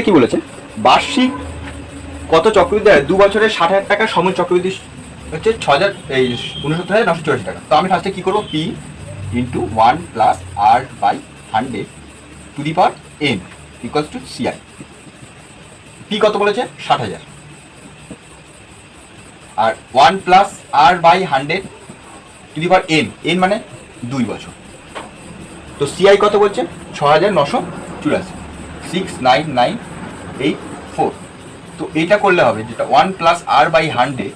কি বলেছে, বার্ষিক কত চক্রবৃদ্ধি হয় 2 বছরে 60,000 টাকা সময় চক্রবৃদ্ধি হচ্ছে 69,984 টাকা। তো আমি ফার্স্টে কি করবো, P into 1 plus R by 100 to the power N equals to CI. P কত বলেছে, 60,000, আর 1 plus R by 100 to the power N, N মানে 2 বছর। তো সিআই কত বলছে, 6,984, 69984। তো এইটা করলে হবে যেটা 1 plus R by 100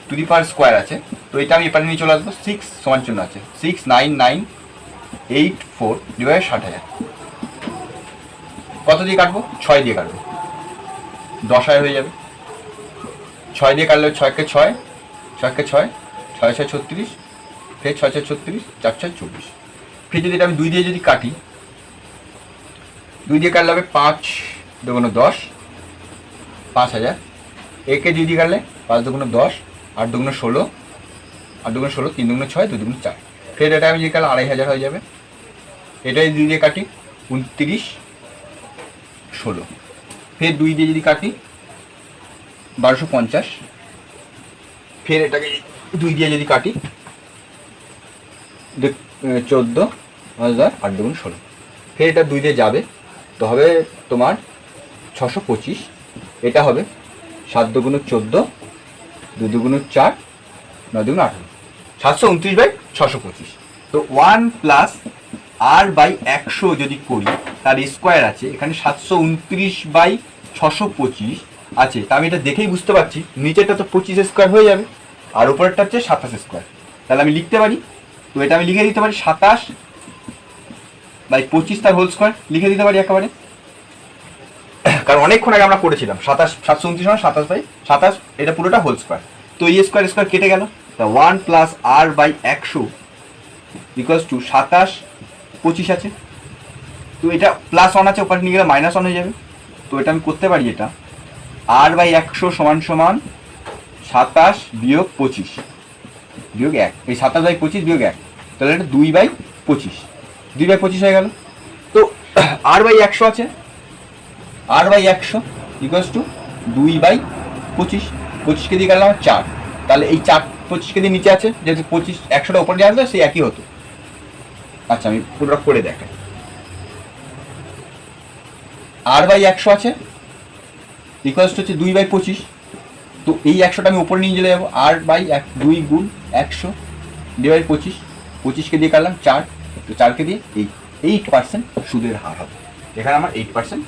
to the power square আছে, তো এটা আমি এপারে নিয়ে চলে আসবো, 6 সমান চিহ্ন আছে, 69984 ডিভাইড 60,000। কত দিয়ে কাটবো, 6 দিয়ে কাটবো, 10,000 হয়ে যাবে। 6 দিয়ে কাটলে 6 কে 6, 6 কে 6, 6 6 36, ফের 6 6 36, 4 6 24। ফের যদি এটা আমি 2 দিয়ে যদি কাটি, 2 দিয়ে কাটলে হবে 5 দুগুণ 10, 5,000। একে 2 দিয়ে কাটলে 5 দুগুণ 10, 8 দুগুণ 16, 8 দুগুণ 16, 3 দুগুণ 6, 2 দুগুণ 4। ফের এটা আমি যদি কাটলে 2,500 হয়ে যাবে। এটাই 2 দিয়ে কাটি 29 16, ফের 2 দিয়ে যদি কাটি 1250, ফের এটাকে 2 দিয়ে যদি কাটি 14,000, 8 দুগুণ 16। ফের এটা 2 দিয়ে যাবে, তো হবে তোমার 625। এটা হবে 7 দুগুণ 14, 2 দুগুণ 4, 9 দুগুণ 18, 729/625। তো 1 প্লাস আর বাই 100 যদি করি তার স্কোয়ার আছে, এখানে 729/625 আছে। তা আমি এটা দেখেই বুঝতে পারছি নিচেরটা তো 25 স্কোয়ার হয়ে যাবে, আর উপরেরটা হচ্ছে 27 স্কোয়ার। তাহলে আমি লিখতে পারি, তো এটা আমি লিখে দিতে পারি 27/25 তার হোল স্কোয়ার লিখে দিতে পারি একেবারে, কারণ অনেকক্ষণ আগে আমরা করেছিলাম 729 মানে 27/27, এটা পুরোটা হোল স্কোয়ার। তো এই স্কোয়ার স্কোয়ার কেটে গেল, তা 1 plus R by 100 equals to 27/25 আছে। তো এটা প্লাস 1 আছে, ওপারে নিয়ে গেলে -1 হয়ে যাবে। তো এটা আমি করতে পারি, এটা আর বাই 100 সমান সমান 27 বিয়োগ 25 বিয়োগ 1, এই 27/25 বিয়োগ 1, তাহলে এটা 2/25, 2/25 হয়ে গেল। তো আর বাই 100 আছে, আর বাই 100 ইকুয়ালস টু 2/25, 25কে দিয়ে গেলাম 4, তাহলে এই 4 25কে দিয়ে নিচে আছে, যেহেতু 25 100টা উপরে দিয়ে আসবে সেই একই হতো। আচ্ছা আমি পুরোটা করে দেখাই। আর বাই 100 আছে ইকুয়ালস টু হচ্ছে 2/25, তো এই 100টা আমি উপরে নিয়ে চলে যাবো, আর বাই 2 গুণ 100 ডিভাইড 25, 25কে দিয়ে কাটলাম 4, তো 4কে দিয়ে 8% সুদের হার হবে। এখানে আমার 8%